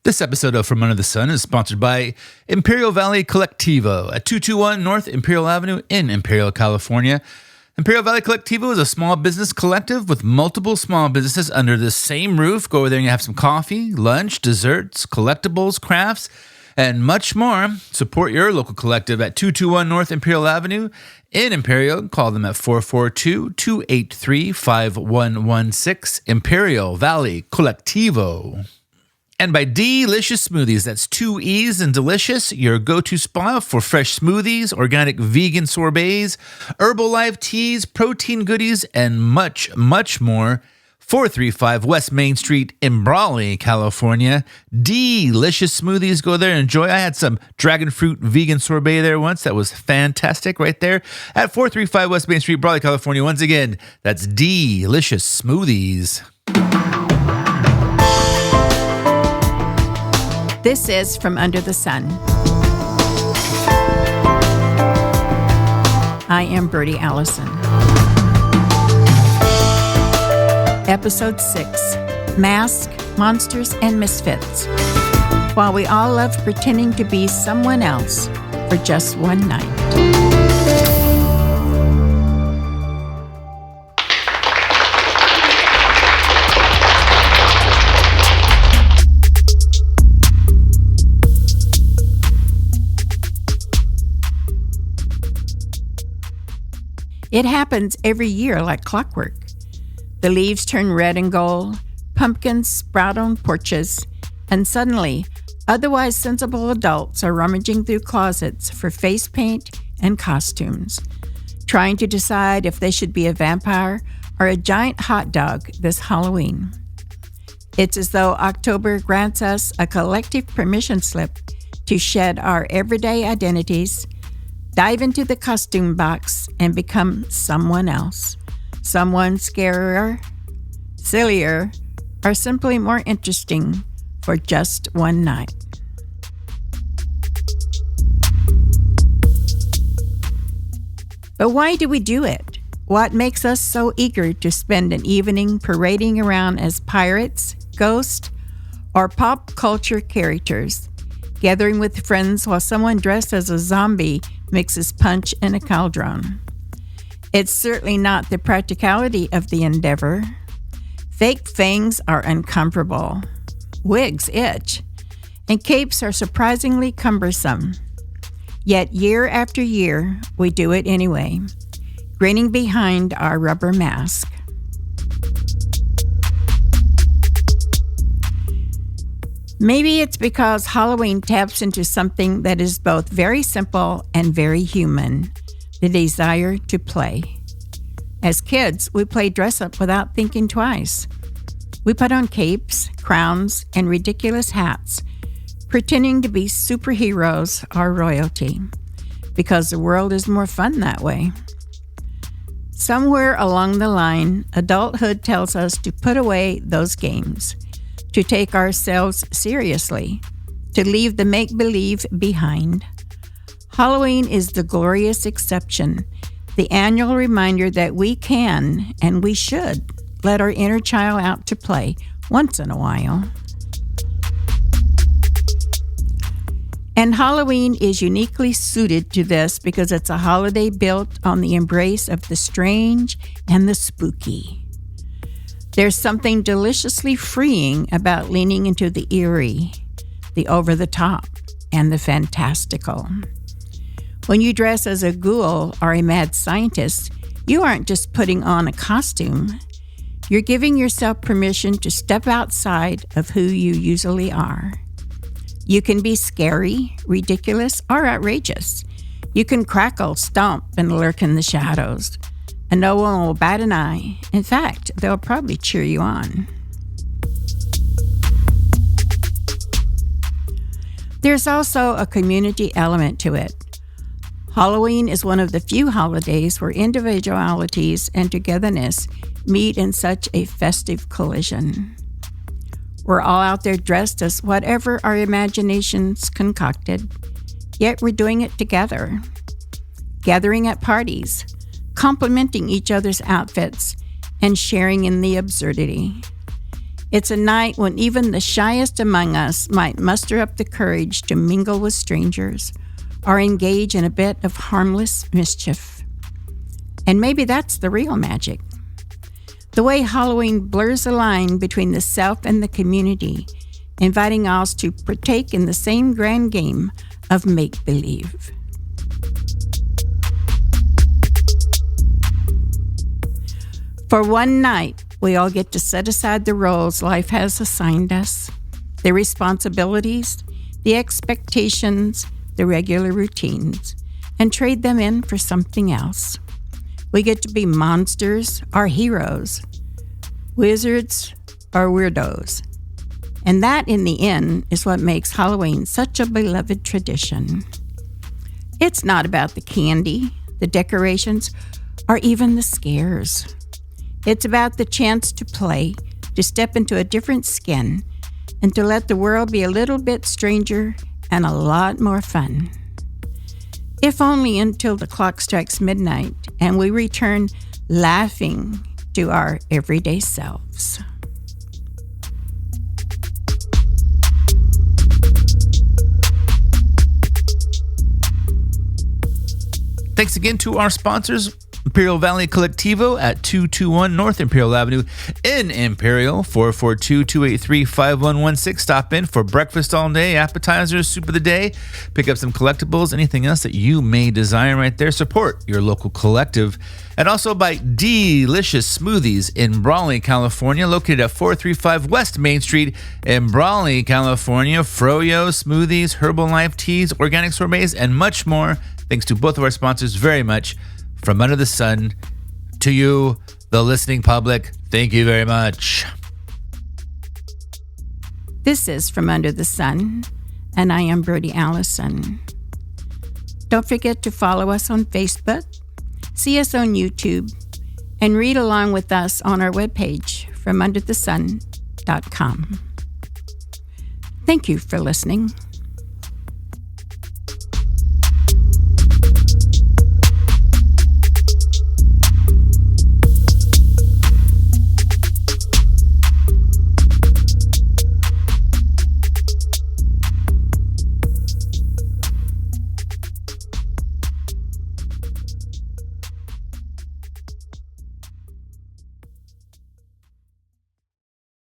This episode of From Under the Sun is sponsored by Imperial Valley Colectivo at 221 North Imperial Avenue in Imperial, California. Imperial Valley Colectivo is a small business collective with multiple small businesses under the same roof. Go over there and you have some coffee, lunch, desserts, collectibles, crafts, and much more. Support your local collective at 221 North Imperial Avenue in Imperial. Call them at 442-283-5116. Imperial Valley Colectivo. And by Deelicious Smoothies, that's 2 E's in delicious, your go-to spot for fresh smoothies, organic vegan sorbets, Herbalife teas, protein goodies, and much, much more. 435 West Main Street in Brawley, California. Deelicious Smoothies. Go there and enjoy. I had some dragon fruit vegan sorbet there once. That was fantastic right there at 435 West Main Street, Brawley, California. Once again, that's Deelicious Smoothies. This is From Under the Sun. I am Bertie Allison. Episode 6, Mask, Monsters, and Misfits. While we all love pretending to be someone else for just one night. It happens every year like clockwork. The leaves turn red and gold, pumpkins sprout on porches, and suddenly, otherwise sensible adults are rummaging through closets for face paint and costumes, trying to decide if they should be a vampire or a giant hot dog this Halloween. It's as though October grants us a collective permission slip to shed our everyday identities, dive into the costume box, and become someone else. Someone scarier, sillier, or simply more interesting for just one night. But why do we do it? What makes us so eager to spend an evening parading around as pirates, ghosts, or pop culture characters, gathering with friends while someone dressed as a zombie mixes punch in a cauldron? It's certainly not the practicality of the endeavor. Fake fangs are uncomfortable. Wigs itch. And capes are surprisingly cumbersome. Yet year after year, we do it anyway, grinning behind our rubber mask. Maybe it's because Halloween taps into something that is both very simple and very human, the desire to play. As kids, we play dress-up without thinking twice. We put on capes, crowns, and ridiculous hats, pretending to be superheroes or royalty, because the world is more fun that way. Somewhere along the line, adulthood tells us to put away those games, to take ourselves seriously, to leave the make-believe behind. Halloween is the glorious exception, the annual reminder that we can and we should let our inner child out to play once in a while. And Halloween is uniquely suited to this because it's a holiday built on the embrace of the strange and the spooky. There's something deliciously freeing about leaning into the eerie, the over-the-top, and the fantastical. When you dress as a ghoul or a mad scientist, you aren't just putting on a costume. You're giving yourself permission to step outside of who you usually are. You can be scary, ridiculous, or outrageous. You can crackle, stomp, and lurk in the shadows. And no one will bat an eye. In fact, they'll probably cheer you on. There's also a community element to it. Halloween is one of the few holidays where individualities and togetherness meet in such a festive collision. We're all out there dressed as whatever our imaginations concocted, yet we're doing it together. Gathering at parties, complimenting each other's outfits, and sharing in the absurdity. It's a night when even the shyest among us might muster up the courage to mingle with strangers or engage in a bit of harmless mischief. And maybe that's the real magic. The way Halloween blurs the line between the self and the community, inviting us to partake in the same grand game of make-believe. For one night, we all get to set aside the roles life has assigned us, the responsibilities, the expectations, the regular routines, and trade them in for something else. We get to be monsters or heroes, wizards or weirdos. And that, in the end, is what makes Halloween such a beloved tradition. It's not about the candy, the decorations, or even the scares. It's about the chance to play, to step into a different skin, and to let the world be a little bit stranger and a lot more fun. If only until the clock strikes midnight and we return laughing to our everyday selves. Thanks again to our sponsors, Imperial Valley Colectivo at 221 North Imperial Avenue in Imperial, 442-283-5116. Stop in for breakfast all day, appetizers, soup of the day. Pick up some collectibles, anything else that you may desire right there. Support your local collective. And also by Deelicious Smoothies in Brawley, California, located at 435 West Main Street in Brawley, California. Froyo, smoothies, Herbalife teas, organic sorbets, and much more. Thanks to both of our sponsors very much. From under the sun to you, the listening public, thank you very much. This is From Under the Sun, and I am Brody Allison. Don't forget to follow us on Facebook, see us on YouTube, and read along with us on our webpage, FromUnderTheSun.com. Thank you for listening.